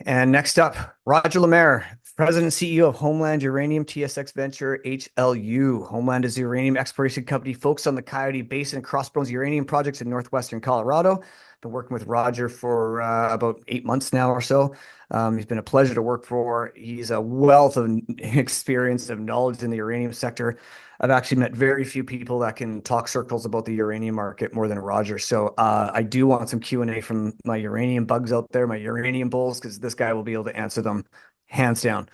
And next up, Roger Lemaitre, President and CEO of Homeland Uranium TSX Venture HLU. Homeland is a uranium exploration company focused on the Coyote Basin and Crossbones uranium projects in northwestern Colorado. Been working with Roger for about 8 months now or so. He's been a pleasure to work for. He's a wealth of experience of knowledge in the uranium sector. I've actually met very few people that can talk circles about the uranium market more than Roger. So I do want some Q&A from my uranium bugs out there, my uranium bulls, because this guy will be able to answer them hands down.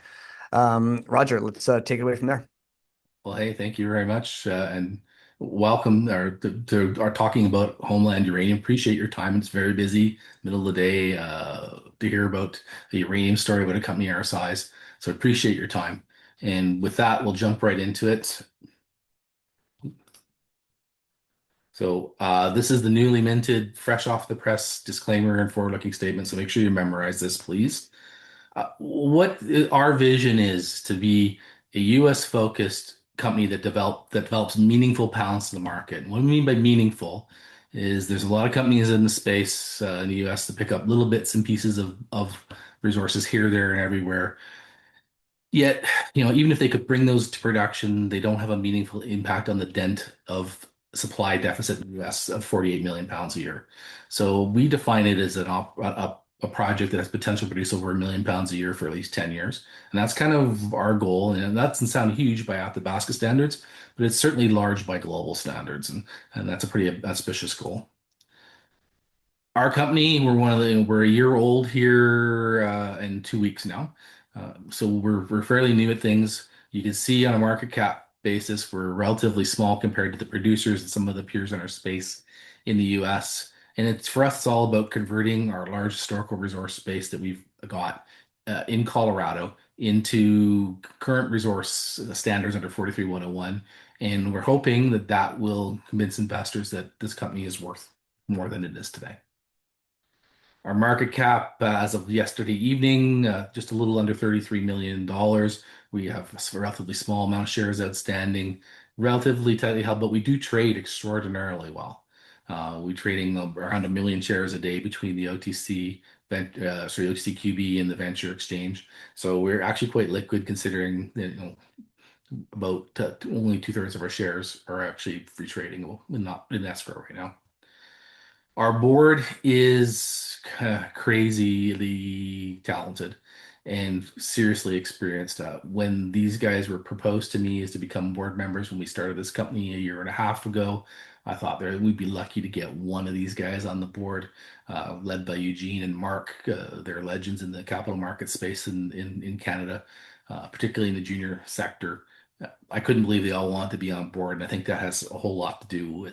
Roger, let's take it away from there. Well, hey, thank you very much, and welcome to our talking about Homeland Uranium. Appreciate your time. It's very busy, middle of the day, to hear about the uranium story about a company our size. So appreciate your time. And with that, we'll jump right into it. So this is the newly minted, fresh off the press disclaimer and forward-looking statement. So make sure you memorize this, please. What our vision is to be a U.S. focused company that develops meaningful balance to the market. And what we mean by meaningful is there's a lot of companies in the space in the U.S. that pick up little bits and pieces of resources here, there, and everywhere. Yet, even if they could bring those to production, they don't have a meaningful impact on the dent of supply deficit in the US of 48 million pounds a year. So we define it as a project that has potential to produce over 1 million pounds a year for at least 10 years. And that's kind of our goal. And that doesn't sound huge by Athabasca standards, but it's certainly large by global standards. And that's a pretty auspicious goal. Our company, we're a year old here in 2 weeks now. So we're fairly new at things. You can see on a market cap basis, we're relatively small compared to the producers and some of the peers in our space in the US. And for us, it's all about converting our large historical resource base that we've got in Colorado into current resource standards under 43101. And we're hoping that that will convince investors that this company is worth more than it is today. Our market cap as of yesterday evening, just a little under $33 million. We have a relatively small amount of shares outstanding, relatively tightly held, but we do trade extraordinarily well. We're trading around 1 million shares a day between the OTCQB and the Venture Exchange. So we're actually quite liquid considering that, about only 2/3 of our shares are actually free trading, not in escrow right now. Our board is crazily talented and seriously experienced. When these guys were proposed to me as to become board members when we started this company a year and a half ago, I thought we'd be lucky to get one of these guys on the board, led by Eugene and Mark. They're legends in the capital market space in Canada, particularly in the junior sector. I couldn't believe they all want to be on board, and I think that has a whole lot to do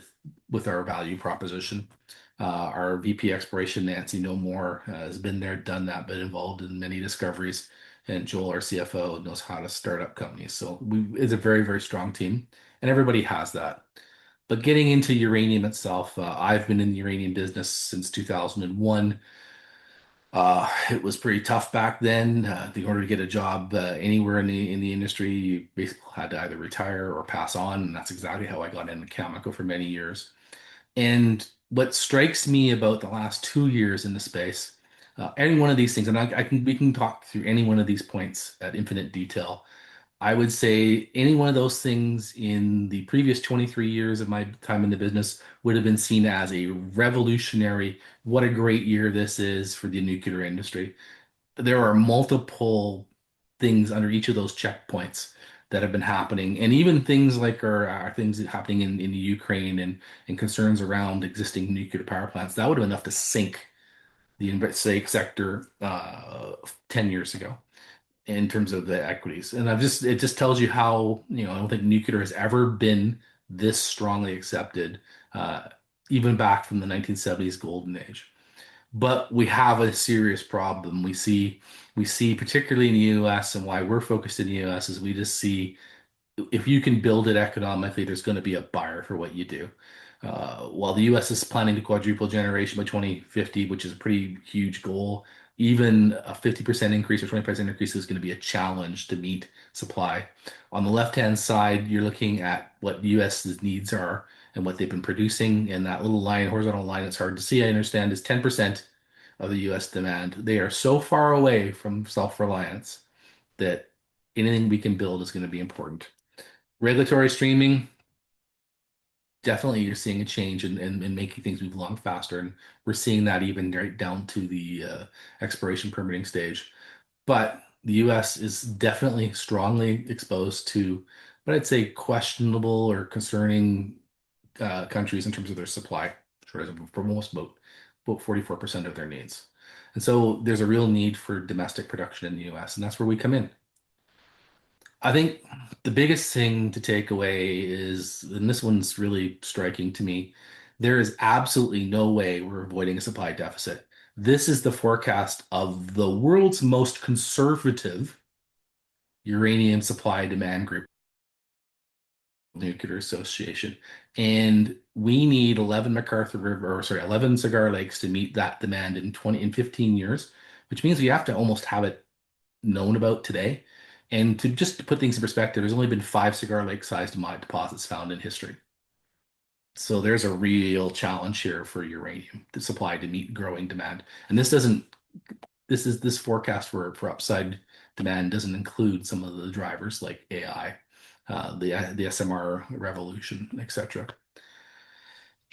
with our value proposition. Our VP Exploration, Nancy No More, has been there, done that, been involved in many discoveries. And Joel, our CFO, knows how to start up companies. So it's a very, very strong team, and everybody has that. But getting into uranium itself, I've been in the uranium business since 2001. It was pretty tough back then. In order to get a job anywhere in the industry, you basically had to either retire or pass on, and that's exactly how I got into Cameco for many years. And what strikes me about the last 2 years in the space, any one of these things, and we can talk through any one of these points at infinite detail. I would say any one of those things in the previous 23 years of my time in the business would have been seen as a revolutionary, what a great year this is for the nuclear industry. There are multiple things under each of those checkpoints that have been happening, and even things like are things happening in the Ukraine and concerns around existing nuclear power plants. That would have been enough to sink the sector 10 years ago in terms of the equities. And it just tells you how, I don't think nuclear has ever been this strongly accepted, even back from the 1970s golden age. But we have a serious problem. We see particularly in the US, and why we're focused in the US is we just see if you can build it economically, there's going to be a buyer for what you do. While the US is planning to quadruple generation by 2050, which is a pretty huge goal, even a 50% increase or 20% increase is going to be a challenge to meet supply. On the left-hand side, you're looking at what the US's needs are and what they've been producing. And that little line, horizontal line, it's hard to see, I understand, is 10% of the U.S. demand. They are so far away from self-reliance that anything we can build is going to be important. Regulatory streaming, definitely you're seeing a change in making things move along faster. And we're seeing that even right down to the exploration permitting stage. But the US is definitely strongly exposed to, but I'd say questionable or concerning countries in terms of their supply shortage for most about 44% of their needs. And so there's a real need for domestic production in the US, and that's where we come in. I think the biggest thing to take away is, and this one's really striking to me, there is absolutely no way we're avoiding a supply deficit. This is the forecast of the world's most conservative uranium supply demand group, Nuclear Association. And we need 11 McArthur River, or sorry, 11 Cigar Lakes to meet that demand in 15 years, which means we have to almost have it known about today. And to put things in perspective, there's only been 5 Cigar Lake sized deposits found in history. So there's a real challenge here for uranium, the supply to meet growing demand. And this forecast for upside demand doesn't include some of the drivers like AI, the SMR revolution, etc.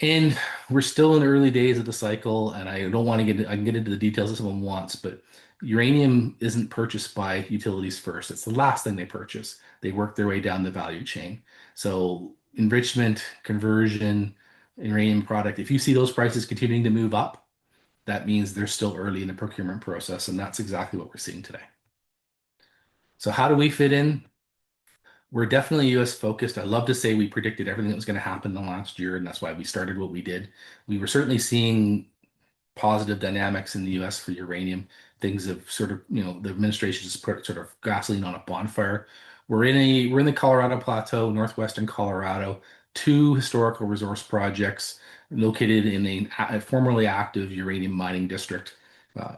And we're still in the early days of the cycle, and I don't want to I can get into the details if someone wants, but uranium isn't purchased by utilities first. It's the last thing they purchase. They work their way down the value chain. So enrichment, conversion, uranium product, if you see those prices continuing to move up, that means they're still early in the procurement process, and that's exactly what we're seeing today. So how do we fit in? We're definitely US focused. I love to say we predicted everything that was going to happen in the last year, and that's why we started what we did. We were certainly seeing positive dynamics in the US for uranium. Things have sort of, the administration just put sort of gasoline on a bonfire. We're in the Colorado Plateau, northwestern Colorado, 2 historical resource projects located in a formerly active uranium mining district. Uh,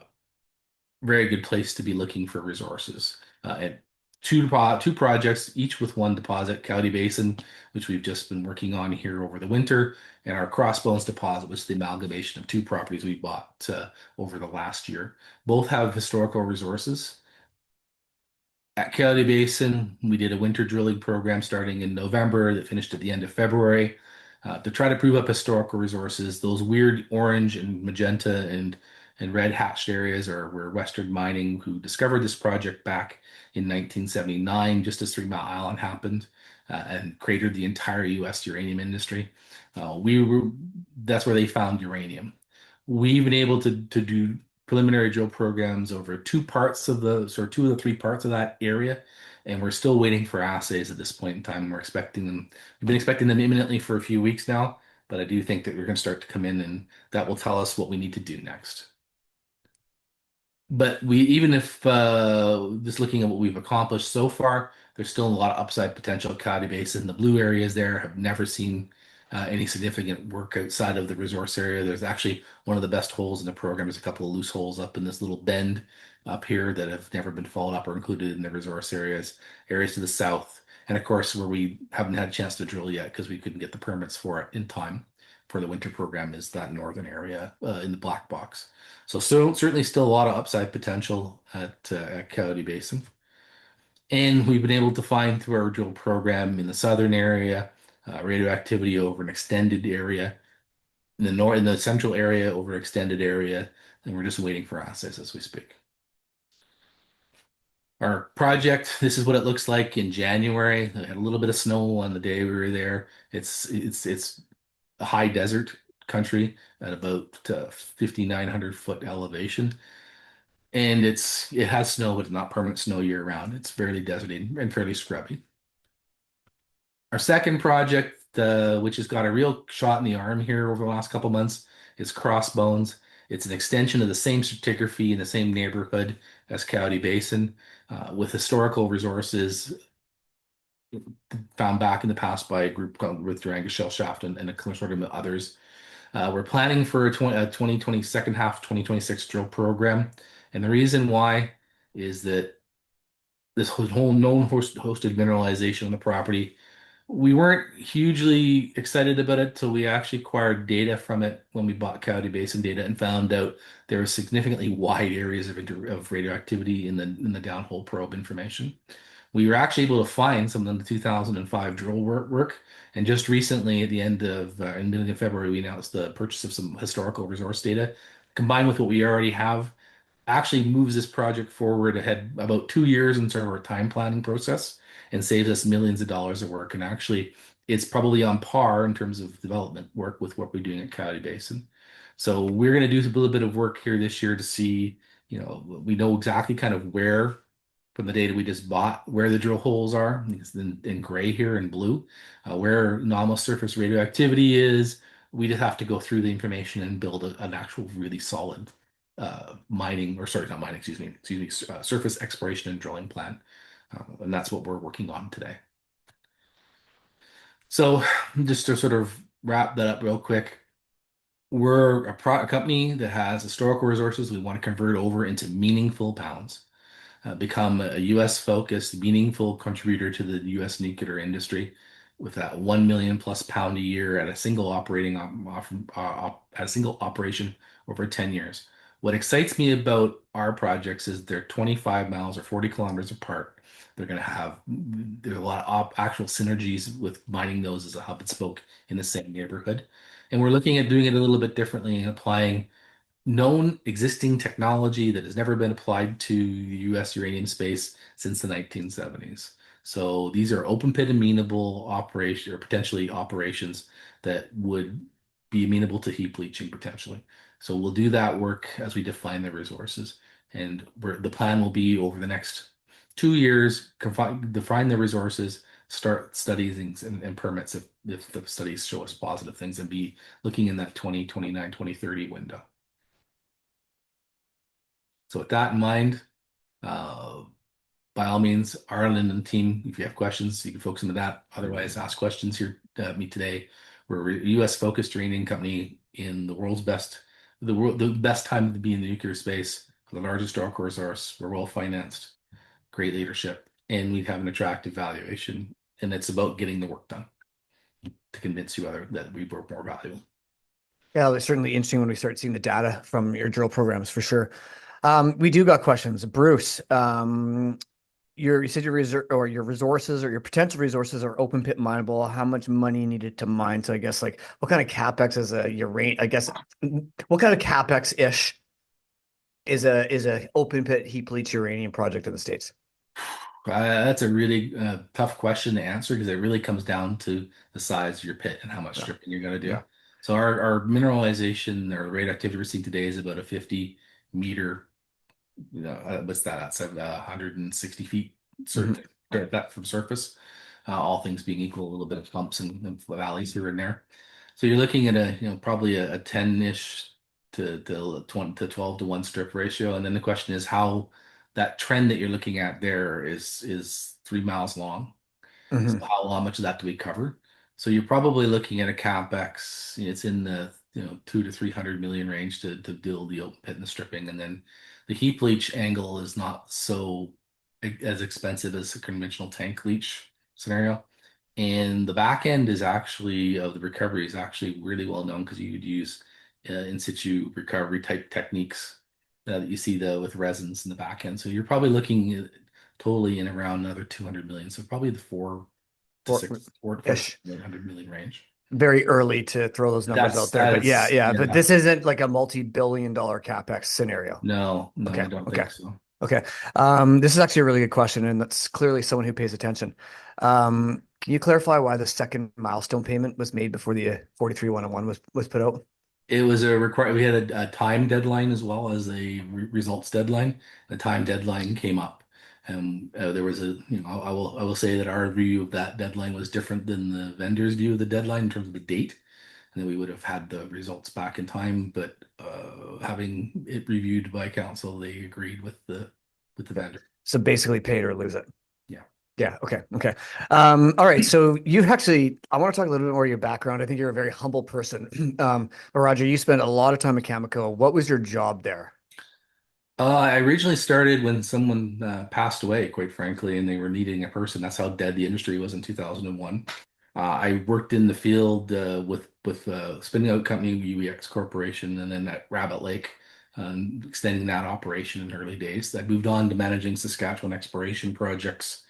Very good place to be looking for resources. And two projects, each with one deposit, Coyote Basin, which we've just been working on here over the winter, and our Crossbones deposit, which is the amalgamation of 2 properties we bought over the last year. Both have historical resources. At Coyote Basin, we did a winter drilling program starting in November that finished at the end of February to try to prove up historical resources. Those weird orange and magenta and red hatched areas are where Western Mining, who discovered this project back in 1979, just as 3 Mile Island happened, and cratered the entire U.S. uranium industry. That's where they found uranium. We've been able to do preliminary drill programs over 2 of the 3 parts of that area, and we're still waiting for assays at this point in time. We're expecting them. We've been expecting them imminently for a few weeks now, but I do think that we're going to start to come in, and that will tell us what we need to do next. But even if just looking at what we've accomplished so far, there's still a lot of upside potential at Coyote Basin. The blue areas there have never seen any significant work outside of the resource area. There's actually one of the best holes in the program. There's a couple of loose holes up in this little bend up here that have never been followed up or included in the resource areas to the south. And of course, where we haven't had a chance to drill yet because we couldn't get the permits for it in time for the winter program is that northern area in the black box. So certainly still a lot of upside potential at Coyote Basin. And we've been able to find through our drill program in the southern area, radioactivity over an extended area, in the central area over an extended area, and we're just waiting for assays as we speak. Our project, this is what it looks like in January. We had a little bit of snow on the day we were there. It's a high desert country at about 5,900 foot elevation. And it has snow, but it's not permanent snow year round. It's fairly deserty and fairly scrubby. Our second project, which has got a real shot in the arm here over the last couple months, is Crossbones. It's an extension of the same stratigraphy in the same neighborhood as Coyote Basin, with historical resources found back in the past by a group called with Durango Shell Shaft and a consortium of others. We're planning for a 2020 second half 2026 drill program, and the reason why is that this whole known hosted mineralization on the property We weren't hugely excited about it till we actually acquired data from it when we bought Coyote Basin data and found out there were significantly wide areas of radioactivity in the downhole probe information. We were actually able to find some of the 2005 drill work, and just recently, at the end of in the beginning of February, we announced the purchase of some historical resource data, combined with what we already have actually moves this project forward ahead about 2 years in sort of our time planning process and saves us millions of dollars of work. And actually, it's probably on par in terms of development work with what we're doing at Coyote Basin. So we're going to do a little bit of work here this year to see, we know exactly kind of where from the data we just bought, where the drill holes are, it's in gray here in blue, where anomalous surface radioactivity is. We just have to go through the information and build an actual really solid mining, or sorry, not mining, surface exploration and drilling plan. And that's what we're working on today. So just to sort of wrap that up real quick, we're a company that has historical resources we want to convert over into meaningful pounds, become a US focused, meaningful contributor to the US nuclear industry with that 1 million plus pound a year at a single operation over 10 years. What excites me about our projects is they're 25 miles or 40 kilometers apart. They're going to have There are a lot of actual synergies with mining those as a hub and spoke in the same neighborhood. And we're looking at doing it a little bit differently and applying known existing technology that has never been applied to the US uranium space since the 1970s. So these are open pit amenable operation or potentially operations that would be amenable to heap leaching potentially. So we'll do that work as we define the resources. And the plan will be over the next 2 years, define the resources, start studies and permits if the studies show us positive things, and be looking in that 2029, 2030 window. So with that in mind, uh, by all means, Arlen and the team, if you have questions, you can focus into that. Otherwise, ask questions here to me today. We're a U.S. focused uranium company in the best time to be in the nuclear space, the largest historical resource. We're well financed, great leadership, and we have an attractive valuation. And it's about getting the work done to convince you that we were more valuable. Yeah, it's certainly interesting when we start seeing the data from your drill programs for sure. We do got questions. Bruce, you said your your resources or your potential resources are open pit mineable. How much money needed to mine? So I guess like what kind of capex is a uranium? I guess what kind of capex ish is a open pit heap leach uranium project in the States? That's a really tough question to answer because it really comes down to the size of your pit and how much Yeah. stripping you're going to do. Yeah. So our mineralization or radioactivity we're seeing today is about a 50 meter, what's that? That's 160 feet Mhm. that from surface. All things being equal, a little bit of bumps and valleys here and there. So you're looking at probably a 10-ish to 20 to 12 to 1 strip ratio. And then the question is how that trend that you're looking at there is 3 miles long. So Mhm. how much of that do we cover? So you're probably looking at a capex. It's in the 2 to 300 million range to build the open pit and the stripping, and then the heap leach angle is not so as expensive as a conventional tank leach scenario. And the back end is actually of the recovery is actually really well known because you would use in situ recovery type techniques that you see with resins in the back end. So you're probably looking at totally in around another 200 million. So probably the four to Or six, four to ish. 100 million range. Very early to throw those numbers That's out there, but yeah, that's yeah. But yeah. this isn't like a multi-billion-dollar capex scenario. No, no, Okay. I don't Okay. think so. Okay. This is actually a really good question, and that's clearly someone who pays attention. Can you clarify why the second milestone payment was made before the 43-101 was put out? It was a require. We had a time deadline as well as a results deadline. The time deadline came up, and there was I will say that our view of that deadline was different than the vendor's view of the deadline in terms of the date, and then we would have had the results back in time. But having it reviewed by council, they agreed with the vendor. So basically, pay it or lose it. Yeah. Yeah. Okay. Okay. All right. So I want to talk a little bit more of your background. I think you're a very humble person. But Roger, you spent a lot of time at Cameco. What was your job there? I originally started when someone passed away, quite frankly, and they were needing a person. That's how dead the industry was in 2001. I worked in the field with spinning out company UEX Corporation, and then at Rabbit Lake, extending that operation in the early days. I moved on to managing Saskatchewan exploration projects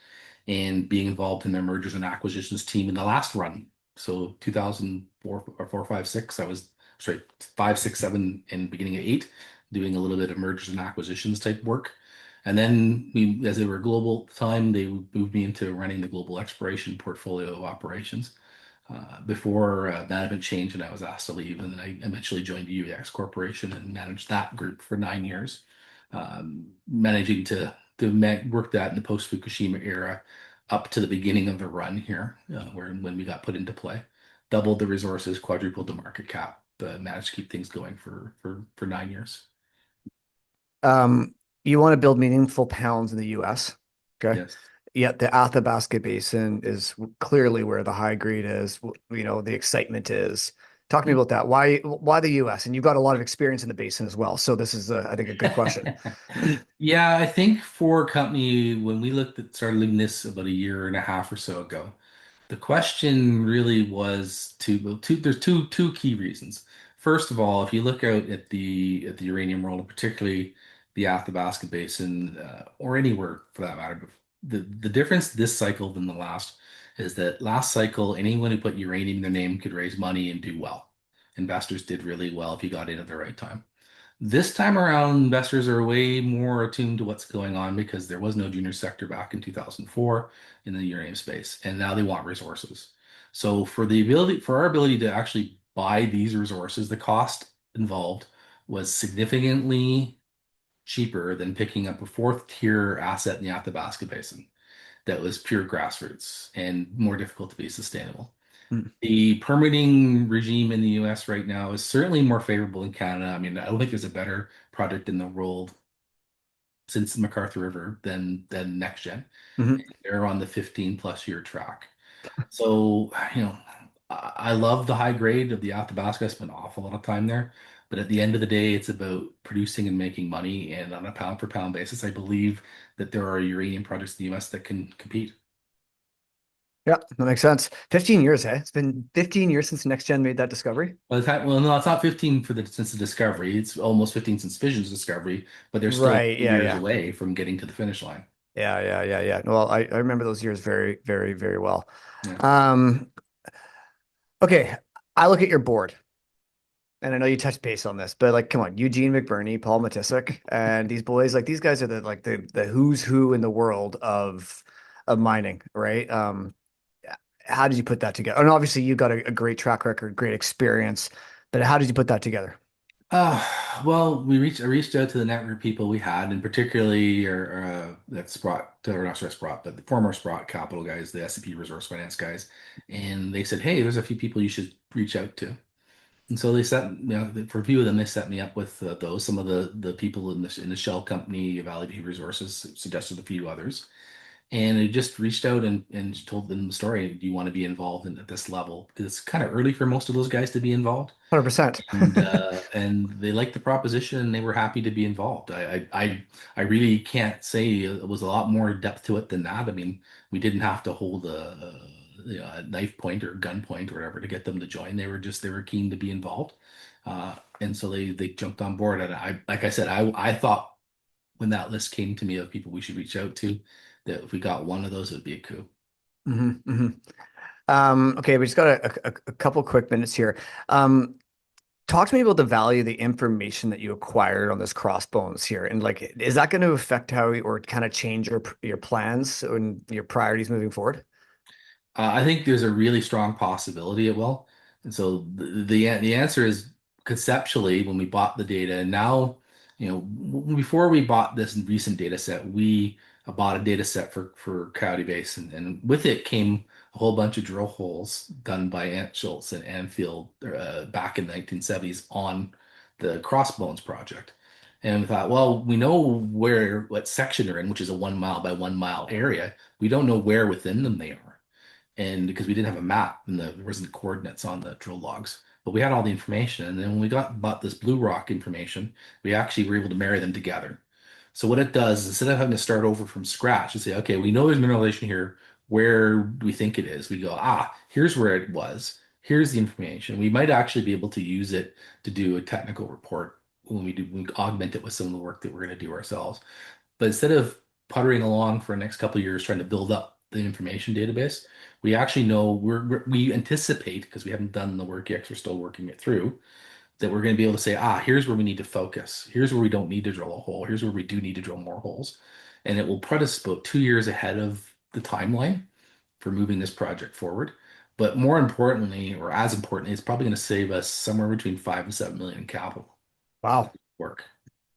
and being involved in their mergers and acquisitions team in the last run. So 2004 or 4, 5, 6, I was sorry, 5, 6, 7, and beginning of 8, doing a little bit of mergers and acquisitions type work. And then as they were global at the time, they moved me into running the global exploration portfolio of operations. Before management changed and I was asked to leave, and then I eventually joined UEX Corporation and managed that group for 9 years, managing to work that in the post Fukushima era up to the beginning of the run here, when we got put into play, doubled the resources, quadrupled the market cap, managed to keep things going for 9 years. Um, you want to build meaningful pounds in the US. Okay. Yes. Yet the Athabasca Basin is clearly where the high grade is, the excitement is. Talk to me about that. Why the US? And you've got a lot of experience in the basin as well. So this is, I think, a good question. Yeah, I think for a company, when we started looking this about a year and a half or so ago, the question really was there's two key reasons. First of all, if you look out at the uranium world, and particularly the Athabasca Basin, or anywhere for that matter, the difference this cycle than the last is that last cycle, anyone who put uranium in their name could raise money and do well. Investors did really well if you got in at the right time. This time around, investors are way more attuned to what's going on because there was no junior sector back in 2004 in the uranium space, and now they want resources. So for our ability to actually buy these resources, the cost involved was significantly cheaper than picking up a fourth tier asset in the Athabasca Basin that was pure grassroots and more difficult to be sustainable. Mm. The permitting regime in the US right now is certainly more favorable in Canada. I mean, I don't think there's a better project in the world since the MacArthur River than NextGen. Mhm. They're on the 15 plus year track. So, I love the high grade of the Athabasca. I spent an awful lot of time there. But at the end of the day, it's about producing and making money. And on a pound for pound basis, I believe that there are uranium projects in the US that can compete. Yeah, that makes sense. 15 years, eh? It's been 15 years since NextGen made that discovery. Well, no, it's not 15 since the discovery. It's almost 15 since Fission's discovery, but they're still Right. 2 Yeah, years yeah. away from getting to the finish line. Yeah. Well, I remember those years very, very, very well. Yeah. Um, okay. I look at your board, and I know you touched base on this, but like, come on, Eugene McBurney, Paul Matisek, and these boys, like these guys are the who's who in the world of mining, right? How did you put that together? And obviously you got a great track record, great experience, but how did you put that together? Uh, well, I reached out to the network people we had, and particularly that Sprott, or not sorry, Sprott, but the former Sprott Capital guys, the S&P Resource Finance guys, and they said, "Hey, there's a few people you should reach out to." And so for a few of them, they set me up with those. Some of the people in the shell company, Valley View Resources, suggested a few others. And I just reached out and told them the story. Do you want to be involved at this level? Because it's kind of early for most of those guys to be involved. 100%. And they liked the proposition and they were happy to be involved. I really can't say it was a lot more depth to it than that. I mean, we didn't have to hold a knife point or gun point or whatever to get them to join. They were keen to be involved. And so they jumped on board. And like I said, I thought when that list came to me of people we should reach out to, that if we got one of those, it would be a coup. Hmm. Okay, we just got a couple quick minutes here. Talk to me about the value of the information that you acquired on this crossbones here, and like, is that going to affect or kind of change your plans and your priorities moving forward? I think there's a really strong possibility it will. And so the answer is conceptually when we bought the data, and now, before we bought this recent data set, we bought a data set for Coyote Basin, and with it came a whole bunch of drill holes done by Ant Schultz and Anfield back in the 1970s on the Crossbones project. And we thought, well, we know what section they're in, which is a 1 mile by 1 mile area. We don't know where within them they are, and because we didn't have a map and there wasn't coordinates on the drill logs, but we had all the information. And then when we bought this Blue Rock information, we actually were able to marry them together. So what it does is instead of having to start over from scratch and say, okay, we know there's mineralization here, where do we think it is? We go, here's where it was. Here's the information. We might actually be able to use it to do a technical report when we augment it with some of the work that we're going to do ourselves. But instead of puttering along for the next couple of years trying to build up the information database, we actually know we anticipate, because we haven't done the work yet, 'cause we're still working it through, that we're going to be able to say, here's where we need to focus. Here's where we don't need to drill a hole. Here's where we do need to drill more holes. And it will put us about 2 years ahead of the timeline for moving this project forward. But more importantly, or as importantly, it's probably going to save us somewhere between 5 and 7 million in capital Wow. work.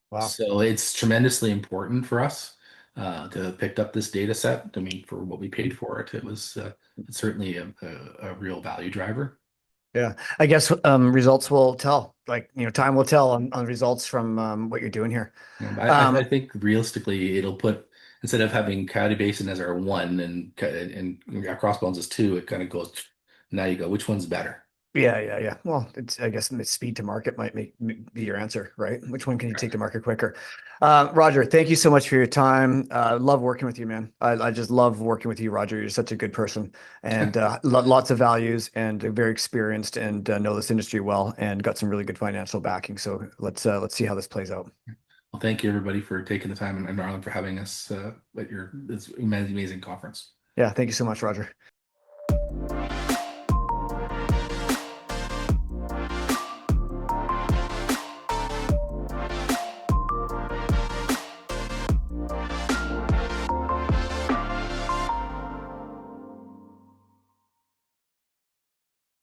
Wow. So it's tremendously important for us to have picked up this data set. I mean, for what we paid for it, it was it's certainly a real value driver. Yeah. I guess results will tell. Like, time will tell on results from what you're doing here. I Um, think realistically, it'll put, instead of having Coyote Basin as our one and Crossbones as two, it kind of goes. Now you go, which one's better? yeah. Well, I guess the speed to market might be your answer, right? Which one can you take to market quicker? Roger, thank you so much for your time. Love working with you, man. I just love working with you, Roger. You're such a good person and lots of values and very experienced and know this industry well and got some really good financial backing. So let's see how this plays out. Well, thank you everybody for taking the time and Marlon for having us at your this amazing conference. Yeah, thank you so much, Roger.